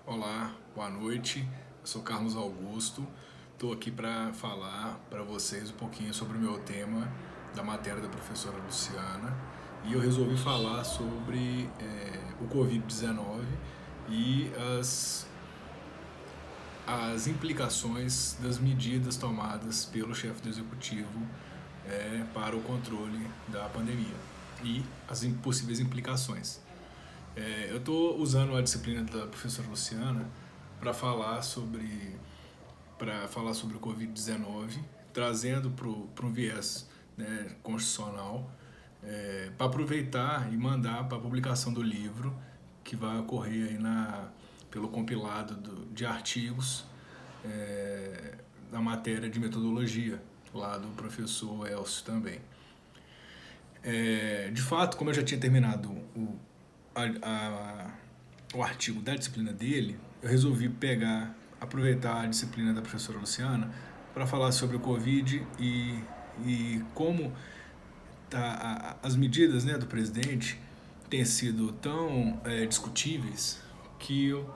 Olá, boa noite. Eu sou Carlos Augusto. Estou aqui para falar para vocês um pouquinho sobre o meu tema da matéria da professora Luciana. E eu resolvi falar sobre o Covid-19 e as implicações das medidas tomadas pelo chefe do executivo para o controle da pandemia e as possíveis implicações. Eu estou usando a disciplina da professora Luciana para falar sobre o Covid-19, trazendo para um viés, né, constitucional, para aproveitar e mandar para a publicação do livro que vai ocorrer aí pelo compilado de artigos da matéria de metodologia, lá do professor Elcio também. De fato, como eu já tinha terminado a, o artigo da disciplina dele, eu resolvi aproveitar a disciplina da professora Luciana para falar sobre o Covid e como as medidas, né, do presidente têm sido tão discutíveis que eu,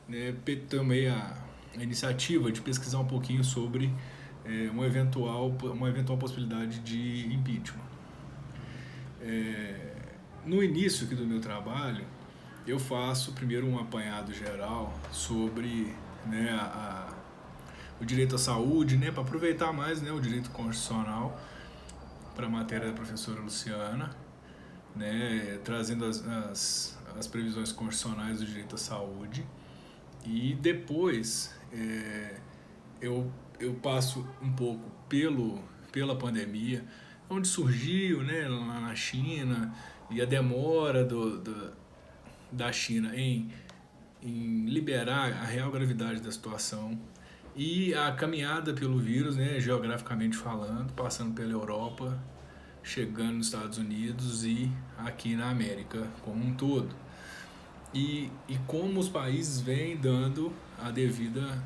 né, tomei a iniciativa de pesquisar um pouquinho sobre uma eventual possibilidade de impeachment. No início aqui do meu trabalho, eu faço primeiro um apanhado geral sobre, né, o direito à saúde, né, para aproveitar mais, né, o direito constitucional para a matéria da professora Luciana, né, trazendo as previsões constitucionais do direito à saúde. E depois eu passo um pouco pela pandemia, onde surgiu, né, lá na China, e a demora da China em liberar a real gravidade da situação e a caminhada pelo vírus, né, geograficamente falando, passando pela Europa, chegando nos Estados Unidos e aqui na América como um todo. E como os países vêm dando a devida...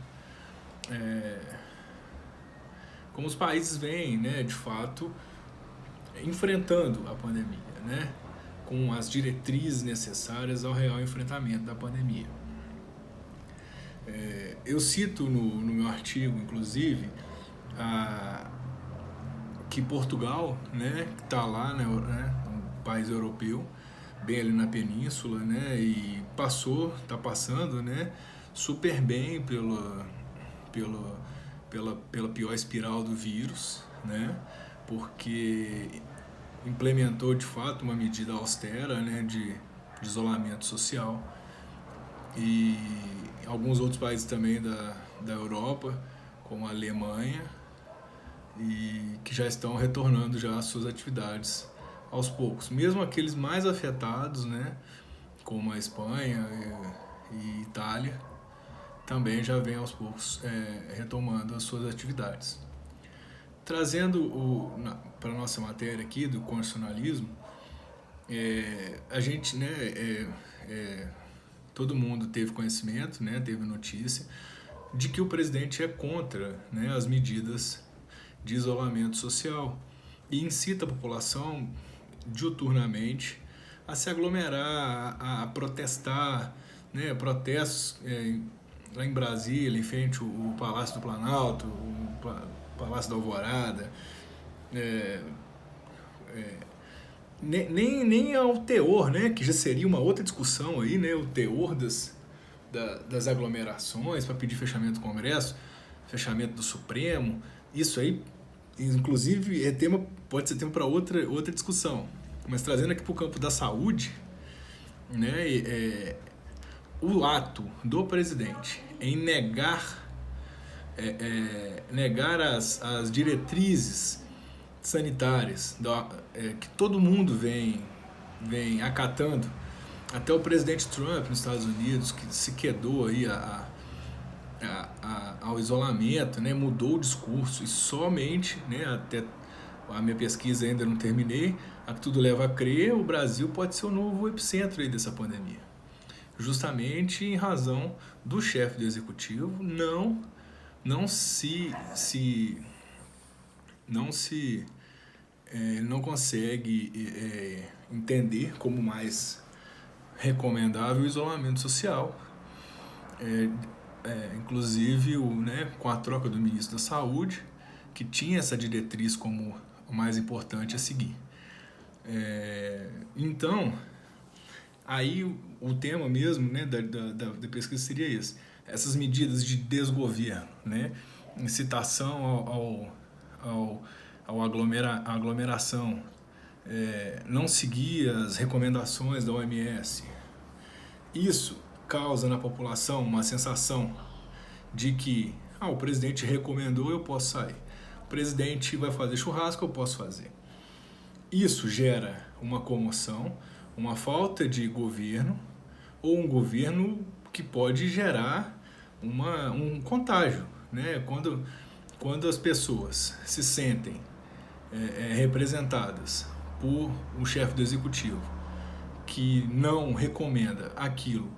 como os países vêm, né, de fato, enfrentando a pandemia, né, com as diretrizes necessárias ao real enfrentamento da pandemia. Eu cito no meu artigo, inclusive, que Portugal, né, que está lá, né, um país europeu, bem ali na península, né, e está passando, né, super bem pela pior espiral do vírus, né, porque implementou de fato uma medida austera, né, de isolamento social, e alguns outros países também da Europa, como a Alemanha, e que já estão retornando já às suas atividades aos poucos. Mesmo aqueles mais afetados, né, como a Espanha e Itália, também já vem aos poucos retomando as suas atividades. Trazendo para a nossa matéria aqui do constitucionalismo, a gente, né, todo mundo teve conhecimento, né, teve notícia de que o presidente é contra, né, as medidas de isolamento social e incita a população diuturnamente a se aglomerar, a protestar, né, protestos lá em Brasília, em frente ao Palácio do Planalto, o Palácio da Alvorada, nem ao teor, né, que já seria uma outra discussão aí, né, o teor das aglomerações para pedir fechamento do Congresso, fechamento do Supremo. Isso aí, inclusive, pode ser tema para outra discussão. Mas trazendo aqui para o campo da saúde, né, o ato do presidente em negar as diretrizes sanitárias que todo mundo vem acatando, até o presidente Trump nos Estados Unidos, que se quedou aí ao isolamento, né, mudou o discurso e somente, né, até a minha pesquisa ainda não terminei, a que tudo leva a crer, o Brasil pode ser o novo epicentro aí dessa pandemia. Justamente em razão do chefe do executivo não consegue entender como mais recomendável o isolamento social inclusive com a troca do ministro da Saúde, que tinha essa diretriz como o mais importante a seguir. Então, aí o tema mesmo, né, da pesquisa seria esse. Essas medidas de desgoverno, né, incitação à aglomeração, não seguir as recomendações da OMS. Isso causa na população uma sensação de que o presidente recomendou, eu posso sair. O presidente vai fazer churrasco, eu posso fazer. Isso gera uma comoção, uma falta de governo, ou um governo que pode gerar um contágio, né? Quando as pessoas se sentem representadas por um chefe do executivo que não recomenda aquilo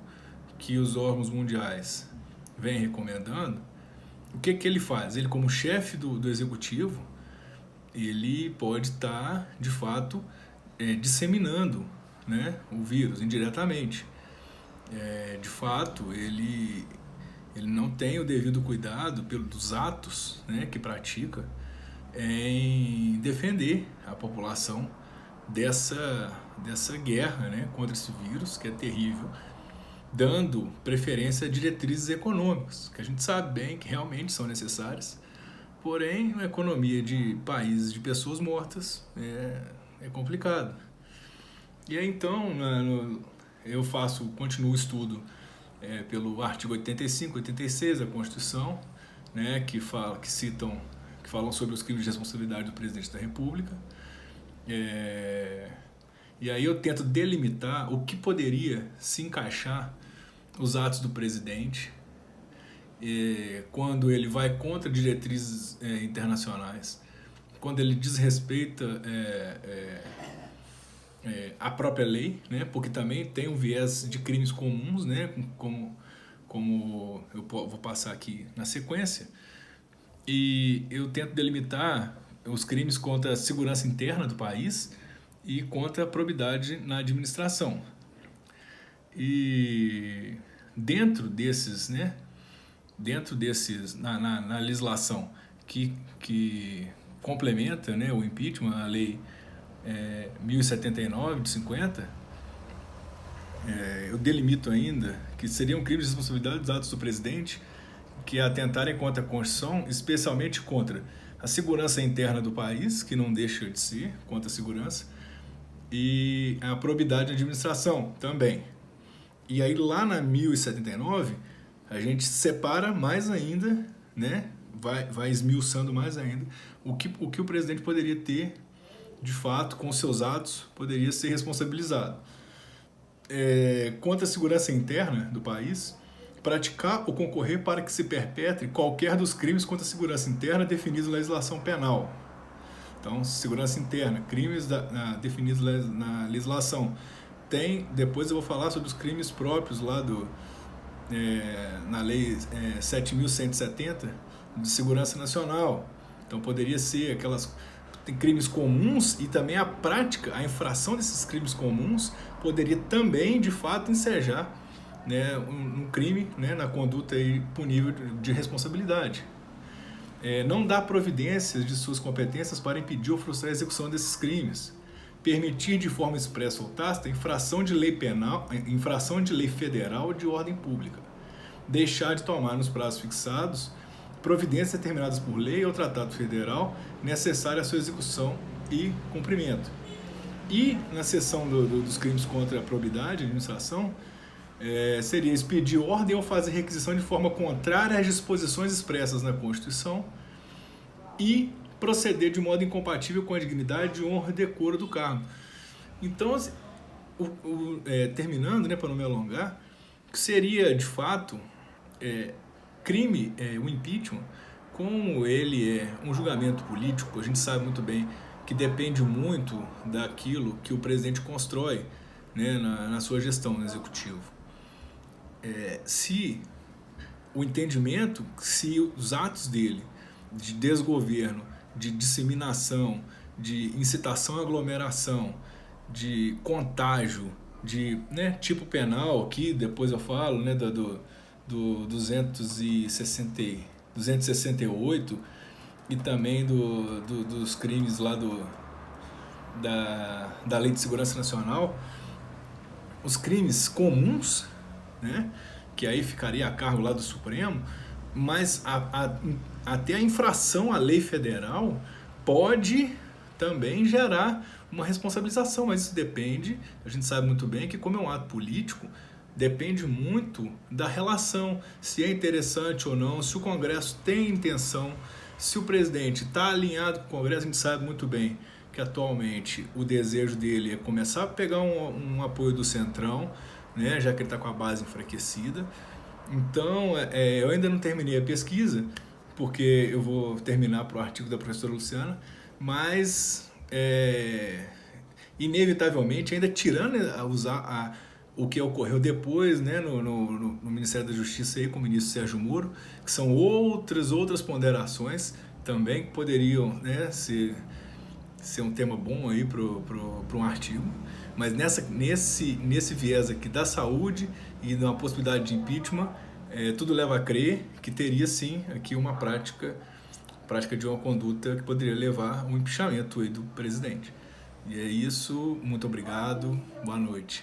que os órgãos mundiais vêm recomendando, o que ele faz? Ele, como chefe do executivo, ele pode estar, de fato, disseminando, né, o vírus indiretamente. De fato, ele não tem o devido cuidado dos atos, né, que pratica em defender a população dessa guerra, né, contra esse vírus, que é terrível, dando preferência a diretrizes econômicas, que a gente sabe bem que realmente são necessárias, porém, a economia de países de pessoas mortas é complicado. E aí, então, eu continuo o estudo pelo artigo 85, 86 da Constituição, né, que falam sobre os crimes de responsabilidade do presidente da República. E aí eu tento delimitar o que poderia se encaixar os atos do presidente quando ele vai contra diretrizes internacionais, quando ele desrespeita a própria lei, né, porque também tem um viés de crimes comuns, né, como eu vou passar aqui na sequência, e eu tento delimitar os crimes contra a segurança interna do país e contra a probidade na administração. E dentro desses, na legislação que complementa, né, o impeachment, a lei 1079 de 50, eu delimito ainda que seriam crimes de responsabilidade dos atos do presidente que atentarem contra a Constituição, especialmente contra a segurança interna do país, que não deixa de ser contra a segurança, e a probidade da administração também. E aí lá na 1079, a gente separa mais ainda, né? Vai esmiuçando mais ainda o que o presidente poderia ter, de fato, com seus atos, poderia ser responsabilizado. Contra a segurança interna do país, praticar ou concorrer para que se perpetre qualquer dos crimes contra a segurança interna definidos na legislação penal. Então, segurança interna, crimes definidos na legislação. Depois eu vou falar sobre os crimes próprios lá na lei 7.170 de segurança nacional. Então, poderia ser tem crimes comuns, e também a infração desses crimes comuns poderia também, de fato, ensejar, né, um crime, né, na conduta punível de responsabilidade. Não dá providências de suas competências para impedir ou frustrar a execução desses crimes. Permitir de forma expressa ou tácita infração de lei penal, infração de lei federal ou de ordem pública. Deixar de tomar nos prazos fixados providências determinadas por lei ou tratado federal necessárias à sua execução e cumprimento. E na seção dos crimes contra a probidade, administração, seria expedir ordem ou fazer requisição de forma contrária às disposições expressas na Constituição e proceder de modo incompatível com a dignidade, honra e decoro do cargo. Então, terminando, né, para não me alongar, seria, de fato, crime o impeachment, como ele é um julgamento político. A gente sabe muito bem que depende muito daquilo que o presidente constrói, né, na sua gestão no executivo. Se o entendimento, se os atos dele de desgoverno, de disseminação, de incitação à aglomeração, de contágio, de, né, tipo penal, que depois eu falo, né, do 268 e também dos crimes lá da Lei de Segurança Nacional, os crimes comuns, né, que aí ficaria a cargo lá do Supremo, mas até a infração à lei federal pode também gerar uma responsabilização, mas isso depende, a gente sabe muito bem que como é um ato político, depende muito da relação, se é interessante ou não, se o Congresso tem intenção, se o presidente está alinhado com o Congresso. A gente sabe muito bem que atualmente o desejo dele é começar a pegar um apoio do Centrão, né, já que ele está com a base enfraquecida. Então, eu ainda não terminei a pesquisa, porque eu vou terminar para o artigo da professora Luciana, mas inevitavelmente, ainda tirando o que ocorreu depois, né, no Ministério da Justiça aí, com o ministro Sérgio Moro, que são outras ponderações também que poderiam, né, ser um tema bom aí para um artigo, mas nesse viés aqui da saúde e de uma possibilidade de impeachment, tudo leva a crer que teria sim aqui uma prática de uma conduta que poderia levar a um empinchamento aí do presidente. E é isso, muito obrigado, boa noite.